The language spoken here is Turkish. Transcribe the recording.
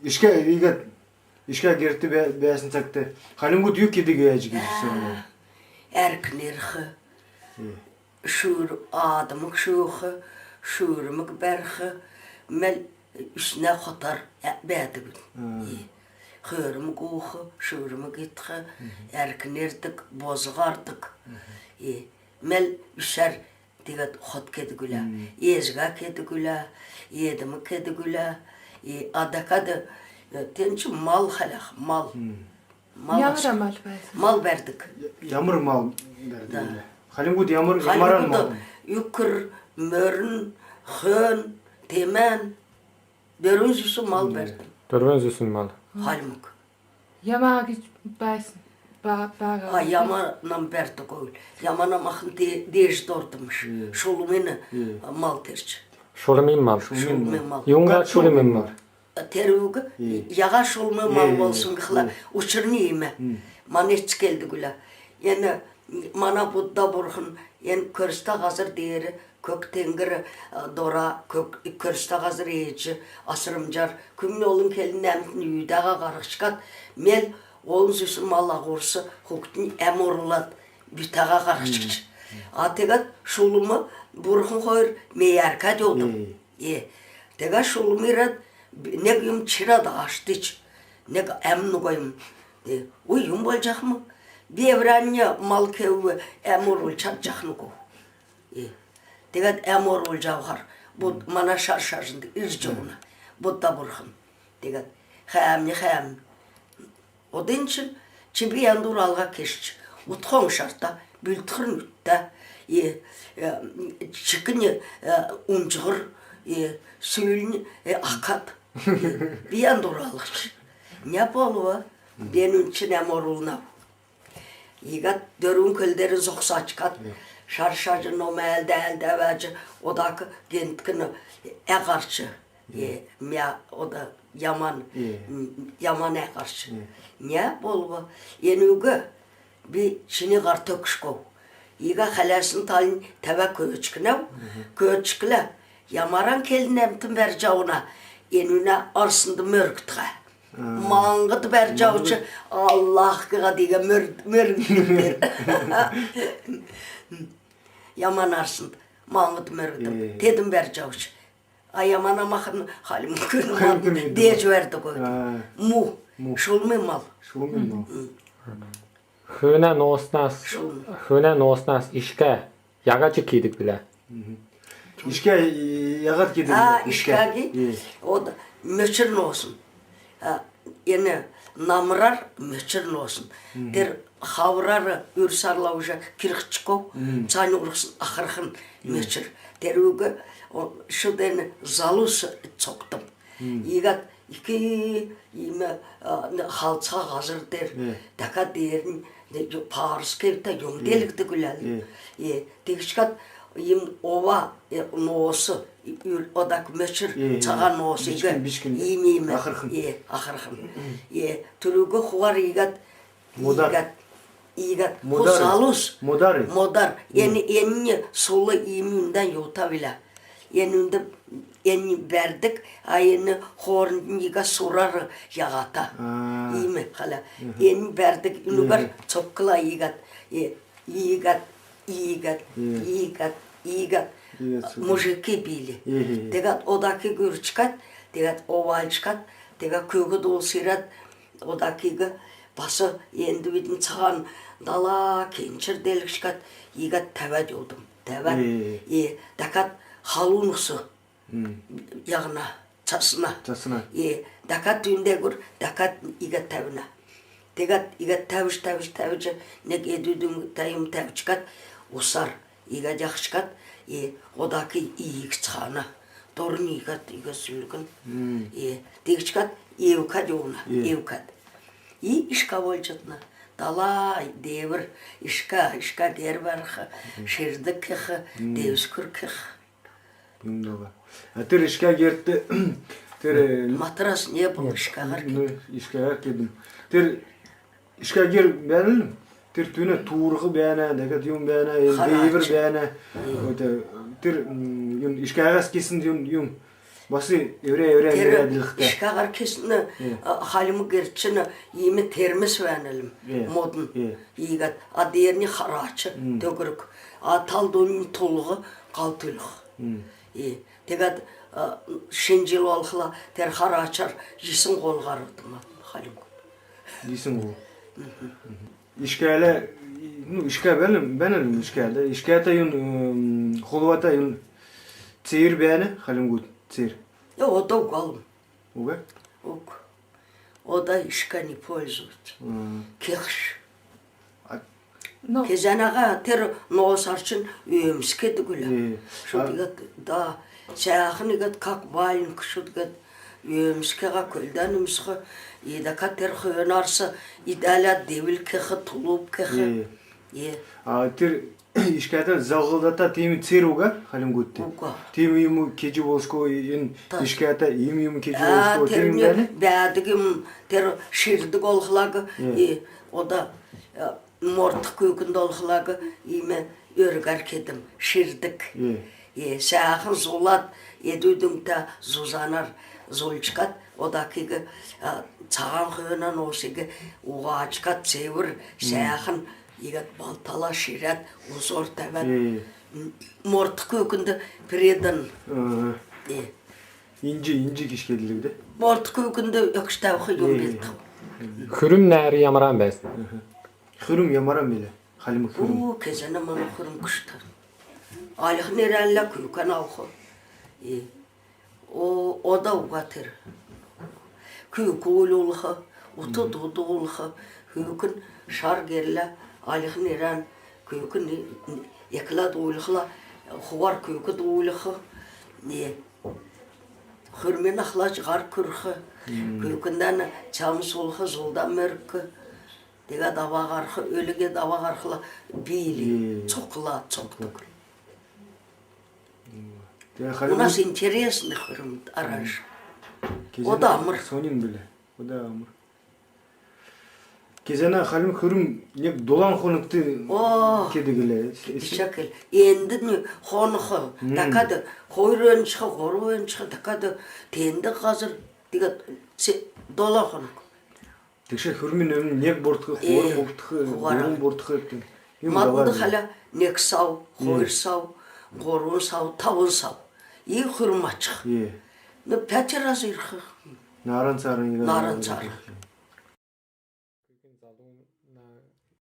işke girdi besin çaktı. Halim diyor ki de Erknerge. Şur adamık şuğu, şurumuk berge. Mel üstüne katar beydi gün. Hırımık uğu, şurumuk itge. Erknerdik, bozgardık. Melüşer digat hot kedigüla. Ezga kedigüla, yedimi kedigüla. Adakadı. Tençi mal halak, mal. Yamra mal verdi. Mal verdik. Yamır mal derdi. Halim yamaran mal. Yukur, mörün, hön, temen. Dörüncüsü mal verdim. Dörvenzüsün mal. Halmuk. Yamağa git versin. Yamanam verdik öyle. Yamanam akın değiş dordumuş. Şolumeni mal tercih. Şolimin mal. Şolumen mal. Yunga şolimin mal. Terügü yağa şolumen mal olsun kıla. Uçurni yeme. Manetç geldi güla. Yani mana budda burhun. Yani körste hazır değeri. Kök tengir dora, körste hazır eyici, asırımcar. Kümün olun kelin emtin yüdağa qarışkat. Mel olun süsün malla qorsu, hukutun emorlat, bütağa qarışkıç. Ategat şulumu burhun koyur meyarka diyordum. Tegat şulumu irat, ne gıyım çira da açtı hiç. Ne emni koyum. Uyum olacak mı? Bir evranya mal kevi emorul çatacak ko. Tegat emor olacak var. Bu mana şarşarında ircağına. Bu da burhun. Tegat xəyamni. Odun için çibi yandur alga keşç. Utxon şartta, bültxın ütte, çıkını uncğır, suyun akat. Bir yandur alga. Ne bolu? Benim için emor oluna. Yigat dörün kölderin zoqsa çıkat. Şarşacı noma elde vəcə, o da gentkini əqarçı. O da yaman əqarçı. Ne bolbu? Yenüge bir çini qar töküşkov. Yiga xələsin talin təvə köçkünəv, köçkülə. Yamaran kelin əmtin bərcavuna, yenüne arsındı mörgtüqə. Mangıt bərcavçı, Allah qıqa diga mörgtüqdir. Yaman arsın, mağıt mörgüdüm. Dedim bercavç. Ay yaman amakın halim kırmam. Diyece verdi koydum. Mu. Şulmen mal. Şulmen mal. Hüne nosnas işke. Yagacı kiydik bile. İşke yagat gidin. İşke gi. O da möçürün olsun. Yani namrar möçürün olsun. Der havrar ürsarlavuja kirchçkov, çayını urxsın axırxın möçür. Derüge şu den zalus çoktum. Yigat iki halça hazır der. Daka derin Paris kevte yomdelikti güleli. Tekişkat ova nosu odak möçür çağa nosu yeme axırxın. Türüge xuar yigat Modar. Yani enni solu iminden yutavila. Yeninde enni verdik. Ayını horun yiga sorar yağata. İmi hala. Enni verdik. Nugar çokla yigat. Yigat. Mujiki bili. Tegat odaki gür çıkat. Tegat oval çıkat. Tegat kögü dolu sirat. Odaki bası endi bitin çağan dala kençir delik çıkat. Yigat tevet oldum. Tevet. Dakat halunusu. Yağına, çasına. Dakat düğünde gör. Dakat yigat tevine. Tegat yigat teviş. Nek edüdüm tayım teviş çıkat. Usar. Yigat yak çıkat. Odaki iyik çağına. Torun yigat sürgün. Tek çıkat. Evkat yoğuna. Evkat. İşka olacağına. Dalay, devir, işka gerberxi, şirdikixi, devskürkixi. Ter işka gerdi. Matras ne bu işka hareket? İşka hareket. Ter işka ger benim. Ter tüne tuğruğu beğene, dekat yum beğene, devir beğene. Ter işka gas kesin yum. Bası evre Teri dilekte. işkagar kesini halımı gerçini yemi termis venelim Ye. modun Ye. yigat a diğerini haraçı dökürük a taldonun tolgu kaltılık tegat şencil olhla ter haraçar jisin kolgarırdım halim Disin bu. İşkale benim işkale. İşkale yun holvata yun çeyir beğeni halim gut çeyir. ya o da ugalım Oga? o da işkani pользуется kekş No. Kezenaga ter noosarçın üyemskedi güle. Şu digat da şahnigat kak balin kşudgat üyemskega köldanımskı yedaka ter hönarsa idala devil kehe tulup kehe. Ye. Тир ишката залгылдата теми церуга халим гутти. Теми юм кежи болско ин ишката юм кежи болско теми бели. Бәдігім тер ширдік олғылағы, o da mortuk kökünde olğulağı ime örgar kedim, şirdik. Sağın zolat, edüdün de zuzanar, zolçkat, o da ki çağın höyünen olsigi, uğa çıkat çevir, sağın yigat baltala şirat, uzor tevet. Mortuk kökünde pireden. İnci kişkedildi. Mortuk kökünde öküşte okuyum bildim. Hürüm näri yamaran bəsin. Hürüm yamaran bile. Halim hürüm. O kezene mana hürüm kıştı. Alih nerelle köken avxı. O da ugatır. Kök oğlu utu dudu olğu. Köken şar gerle alih neren köken yakla doğulğla xuvar kökü doğulğu. Hürmen axlaç gar kırxı. Kökünden çamı solğu zoldan mörkü. Dega dava garxı, ölüge dava garxıla bili, çokla, çoktuk. У нас интересный храм, оранж. O da amır. Sonin bile. O da amır. Kezena halim hürüm ne dolan konuktu kedi gele. Şakil. Endi ne xonxı, dakadı, koyruğun çıxa, koruğun çıxa, dakadı, tendi hazır, diga dolan konuk. Tekşe hürümün önün ne bortku, korum bortku, korum bortku ettim. Maddı hala nek sav, koyr sav, koruğun sav, tavun sav. İyi hürüm açıq. Ne pətir azırxı. Naran sarın. Naran sarın.